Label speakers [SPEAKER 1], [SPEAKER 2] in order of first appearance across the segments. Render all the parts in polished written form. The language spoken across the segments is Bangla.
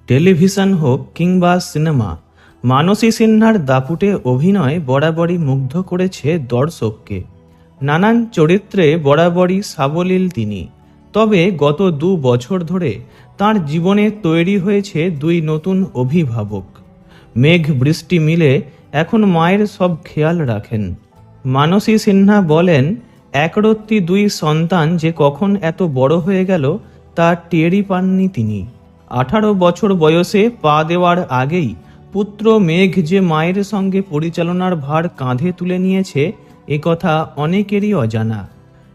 [SPEAKER 1] টেলিভিশন হোক কিংবা সিনেমা, মানসী সিনহার দাপুটে অভিনয় বরাবরই মুগ্ধ করেছে দর্শককে। নানান চরিত্রে বরাবরই সাবলীল তিনি। তবে গত 2 বছর ধরে তাঁর জীবনে তৈরি হয়েছে 2 নতুন অভিভাবক। মেঘ বৃষ্টি মিলে এখন মায়ের সব খেয়াল রাখেন। মানসী সিনহা বলেন, একরত্তি 2 সন্তান যে কখন এত বড় হয়ে গেল তা টেরই পাননি তিনি। 18 বছর বয়সে পা দেওয়ার আগেই পুত্র মেঘ যে মায়ের সঙ্গে পরিচালনার ভার কাঁধে তুলে নিয়েছে একথা অনেকেরই অজানা।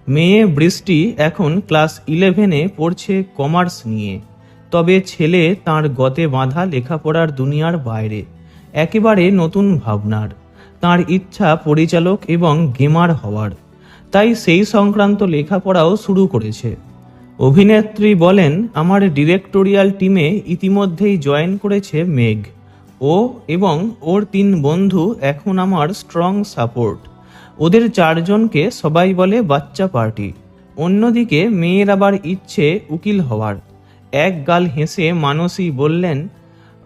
[SPEAKER 1] মেয়ে বৃষ্টি এখন ক্লাস 11-এ পড়ছে কমার্স নিয়ে। তবে ছেলে তাঁর গতে বাঁধা লেখাপড়ার দুনিয়ার বাইরে, একেবারে নতুন ভাবনার। তাঁর ইচ্ছা পরিচালক এবং গেমার হওয়ার, তাই সেই সংক্রান্ত লেখাপড়াও শুরু করেছে। অভিনেত্রী বলেন, আমার ডিরেক্টোরিয়াল টিমে ইতিমধ্যেই জয়েন করেছে মেঘ। ও এবং ওর 3 বন্ধু এখন আমার স্ট্রং সাপোর্ট। ওদের 4 জনকে সবাই বলে বাচ্চা পার্টি। অন্যদিকে মেয়ের আবার ইচ্ছে উকিল হওয়ার। এক গাল হেসে মানসী বললেন,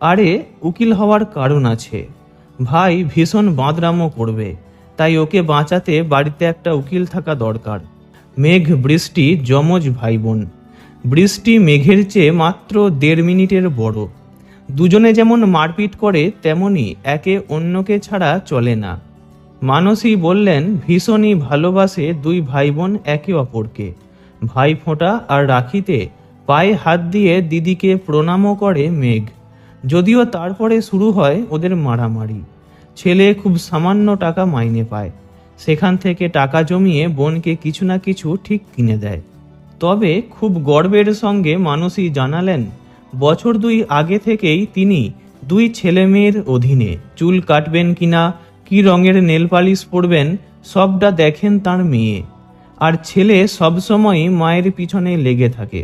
[SPEAKER 1] আরে উকিল হওয়ার কারণ আছে, ভাই ভীষণ বাঁদরামো করবে, তাই ওকে বাঁচাতে বাড়িতে একটা উকিল থাকা দরকার। মেঘ বৃষ্টি যমজ ভাই বোন। বৃষ্টি মেঘের চেয়ে মাত্র 1.5 মিনিটের বড়। দুজনে যেমন মারপিট করে তেমনি একে অন্যকে ছাড়া চলে না। মানসী বললেন, ভীষণই ভালোবাসে 2 ভাই বোন একে অপরকে। ভাই ফোঁটা আর রাখিতে পায়ে হাত দিয়ে দিদিকে প্রণামও করে মেঘ। যদিও তারপরে শুরু হয় ওদের মারামারি। ছেলে খুব সামান্য টাকা মাইনে পায়, সেখান থেকে টাকা জমিয়ে বোনকে কিছু না কিছু ঠিক কিনে দেয়। তবে খুব গর্বের সঙ্গে মানসী জানালেন, বছর 2 আগে থেকেই তিনি 2 ছেলে মেয়ের অধীনে। চুল কাটবেন কিনা, কি রঙের নেল পালিশ পরবেন, সবটা দেখেন তার মেয়ে। আর ছেলে সবসময়ই মায়ের পিছনে লেগে থাকে।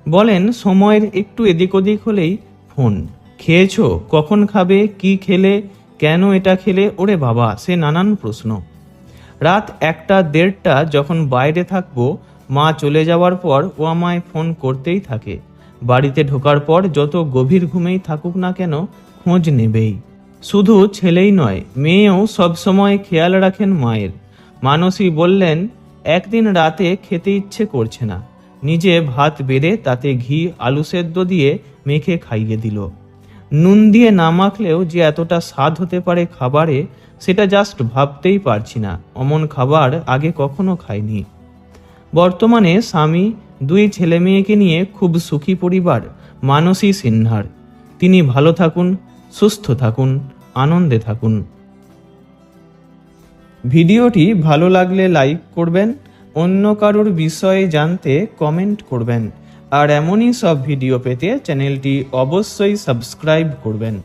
[SPEAKER 1] বলেন, সময়ের একটু এদিক ওদিক হলেই ফোন, খেয়েছো, কখন খাবে, কি খেলে, কেন এটা খেলে, ওরে বাবা সে নানান প্রশ্ন। রাত 1টা-1:30টা যখন বাইরে থাকবো, মা চলে যাওয়ার পর ও আমায় ফোন করতেই থাকে। বাড়িতে ঢোকার পর যত গভীর ঘুমেই থাকুক না কেন খোঁজ নেবেই। শুধু ছেলেই নয়, মেয়েও সবসময় খেয়াল রাখেন মায়ের। মানসী বললেন, একদিন রাতে খেতে ইচ্ছে করছে না, নিজে ভাত বেড়ে তাতে ঘি আলু সেদ্ধ দিয়ে মেখে খাইয়ে দিল। নুন দিয়ে না মাখলেও যে এতটা স্বাদ হতে পারে খাবারে, সেটা জাস্ট ভাবতেই পারছি না। অমন খাবার আগে কখনো খাইনি। বর্তমানে স্বামী, 2 ছেলে মেয়েকে নিয়ে খুব সুখী পরিবার মানসী সিনহার। তিনি ভালো থাকুন, সুস্থ থাকুন, আনন্দে থাকুন। ভিডিওটি ভালো লাগলে লাইক করবেন, অন্য কারোর বিষয়ে জানতে কমেন্ট করবেন, আর এমনই সব ভিডিও পেতে চ্যানেলটি অবশ্যই সাবস্ক্রাইব করবেন।